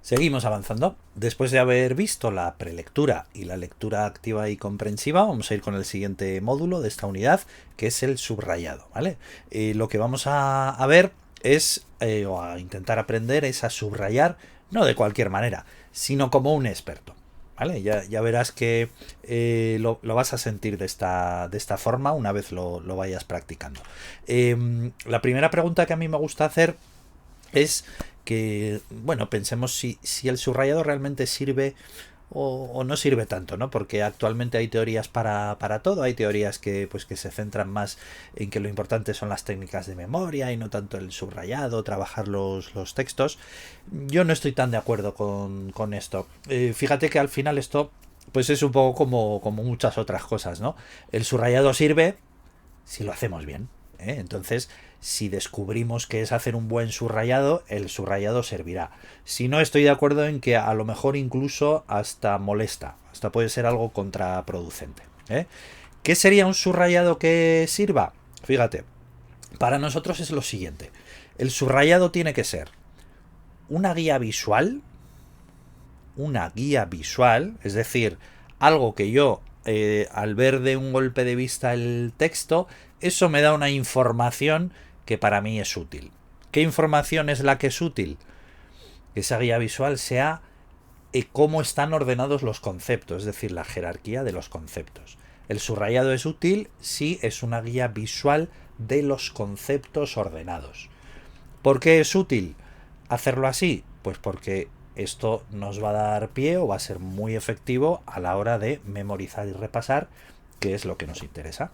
Seguimos avanzando. Después de haber visto la prelectura y la lectura activa y comprensiva, vamos a ir con el siguiente módulo de esta unidad, que es el subrayado, ¿vale? Lo que vamos a ver es, o a intentar aprender, es a subrayar, no de cualquier manera, sino como un experto, ¿vale? Ya verás que lo vas a sentir de esta forma una vez lo vayas practicando. La primera pregunta que a mí me gusta hacer es que, bueno, pensemos si el subrayado realmente sirve o no sirve tanto, ¿no? Porque actualmente hay teorías para todo, hay teorías que se centran más en que lo importante son las técnicas de memoria y no tanto el subrayado, trabajar los textos. Yo no estoy tan de acuerdo con esto. Fíjate que al final esto pues es un poco como muchas otras cosas, ¿no? El subrayado sirve si lo hacemos bien, ¿eh? Entonces, si descubrimos que es hacer un buen subrayado, el subrayado servirá. Si no, estoy de acuerdo en que a lo mejor incluso hasta molesta, hasta puede ser algo contraproducente, ¿eh? ¿Qué sería un subrayado que sirva? Fíjate, para nosotros es lo siguiente. El subrayado tiene que ser una guía visual, es decir, algo que yo, al ver de un golpe de vista el texto, eso me da una información que para mí es útil. ¿Qué información es la que es útil? Que esa guía visual sea cómo están ordenados los conceptos, es decir, la jerarquía de los conceptos. El subrayado es útil si es una guía visual de los conceptos ordenados. ¿Por qué es útil hacerlo así? Pues porque esto nos va a dar pie o va a ser muy efectivo a la hora de memorizar y repasar, que es lo que nos interesa.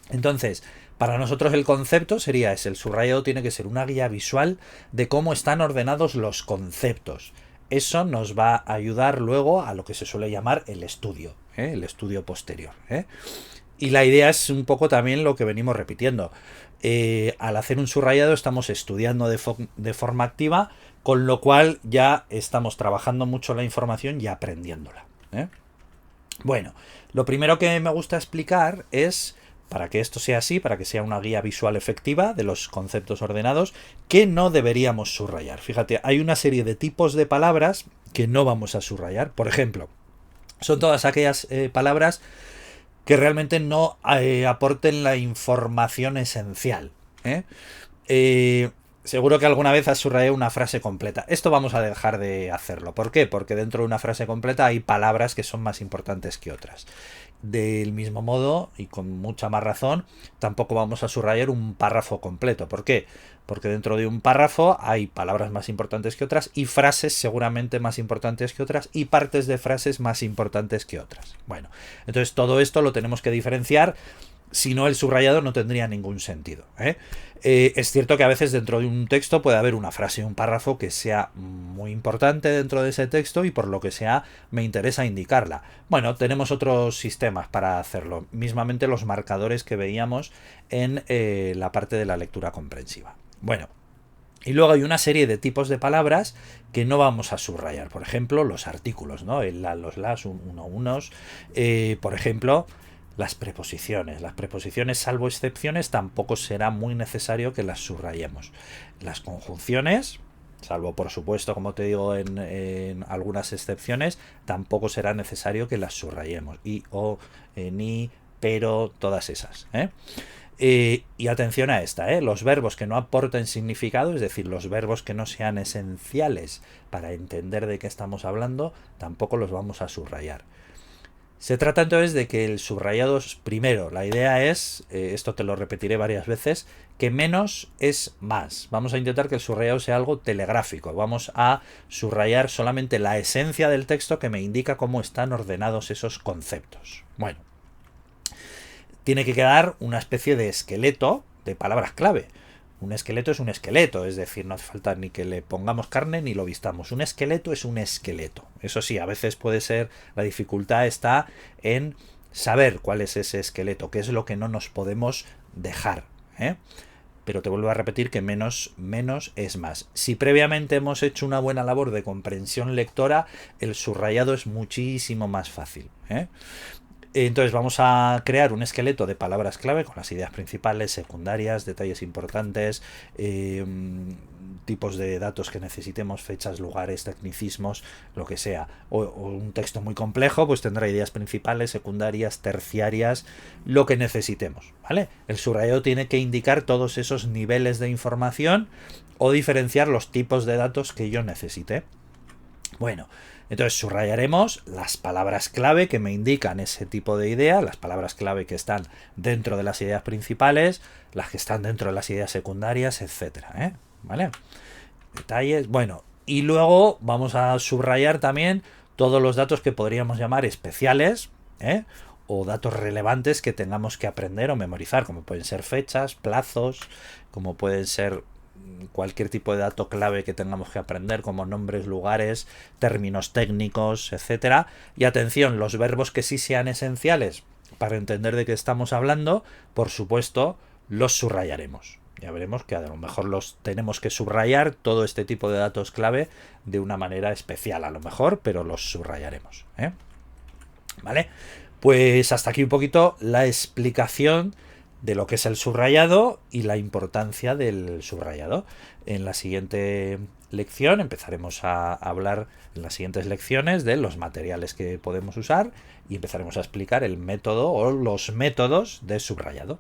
Entonces, para nosotros el concepto sería ese, el subrayado tiene que ser una guía visual de cómo están ordenados los conceptos. Eso nos va a ayudar luego a lo que se suele llamar el estudio posterior, ¿eh? Y la idea es un poco también lo que venimos repitiendo. Al hacer un subrayado estamos estudiando de forma activa, con lo cual ya estamos trabajando mucho la información y aprendiéndola, ¿eh? Bueno, lo primero que me gusta explicar es, para que esto sea así, para que sea una guía visual efectiva de los conceptos ordenados, que no deberíamos subrayar. Fíjate, hay una serie de tipos de palabras que no vamos a subrayar. Por ejemplo, son todas aquellas palabras que realmente no aporten la información esencial, ¿eh? Seguro que alguna vez has subrayado una frase completa. Esto vamos a dejar de hacerlo. ¿Por qué? Porque dentro de una frase completa hay palabras que son más importantes que otras. Del mismo modo, y con mucha más razón, tampoco vamos a subrayar un párrafo completo. ¿Por qué? Porque dentro de un párrafo hay palabras más importantes que otras y frases seguramente más importantes que otras y partes de frases más importantes que otras. Bueno, entonces todo esto lo tenemos que diferenciar, si no el subrayado no tendría ningún sentido, ¿eh? Es cierto que a veces dentro de un texto puede haber una frase, un párrafo que sea muy importante dentro de ese texto y por lo que sea me interesa indicarla. Bueno, tenemos otros sistemas para hacerlo, mismamente los marcadores que veíamos en la parte de la lectura comprensiva. Bueno, y luego hay una serie de tipos de palabras que no vamos a subrayar. Por ejemplo, los artículos, ¿no? El la, los las, uno, unos. Por ejemplo, las preposiciones. Las preposiciones, salvo excepciones, tampoco será muy necesario que las subrayemos. Las conjunciones, salvo por supuesto, como te digo, en algunas excepciones, tampoco será necesario que las subrayemos. Y, o, ni, pero, todas esas, ¿eh? Y atención a esta, los verbos que no aporten significado, es decir, los verbos que no sean esenciales para entender de qué estamos hablando, tampoco los vamos a subrayar. Se trata entonces de que el subrayado es primero. La idea es, esto te lo repetiré varias veces, que menos es más. Vamos a intentar que el subrayado sea algo telegráfico. Vamos a subrayar solamente la esencia del texto que me indica cómo están ordenados esos conceptos. Bueno, tiene que quedar una especie de esqueleto de palabras clave. Un esqueleto es un esqueleto, es decir, no hace falta ni que le pongamos carne ni lo vistamos. Un esqueleto es un esqueleto. Eso sí, a veces puede ser, la dificultad está en saber cuál es ese esqueleto, qué es lo que no nos podemos dejar, ¿eh? Pero te vuelvo a repetir que menos es más. Si previamente hemos hecho una buena labor de comprensión lectora, el subrayado es muchísimo más fácil, ¿eh? Entonces vamos a crear un esqueleto de palabras clave con las ideas principales, secundarias, detalles importantes, tipos de datos que necesitemos, fechas, lugares, tecnicismos, lo que sea. O un texto muy complejo, pues tendrá ideas principales, secundarias, terciarias, lo que necesitemos, ¿vale? El subrayado tiene que indicar todos esos niveles de información o diferenciar los tipos de datos que yo necesite. Bueno, entonces subrayaremos las palabras clave que me indican ese tipo de idea, las palabras clave que están dentro de las ideas principales, las que están dentro de las ideas secundarias, etcétera, ¿eh? ¿Vale? Detalles. Bueno, y luego vamos a subrayar también todos los datos que podríamos llamar especiales, ¿eh? O datos relevantes que tengamos que aprender o memorizar, como pueden ser fechas, plazos, como pueden ser cualquier tipo de dato clave que tengamos que aprender, como nombres, lugares, términos técnicos, etcétera. Y atención, los verbos que sí sean esenciales para entender de qué estamos hablando, por supuesto, los subrayaremos. Ya veremos que a lo mejor los tenemos que subrayar todo este tipo de datos clave de una manera especial, a lo mejor, pero los subrayaremos, ¿eh? ¿Vale? Pues hasta aquí un poquito la explicación de lo que es el subrayado y la importancia del subrayado. En la siguiente lección empezaremos a hablar en las siguientes lecciones de los materiales que podemos usar y empezaremos a explicar el método o los métodos de subrayado.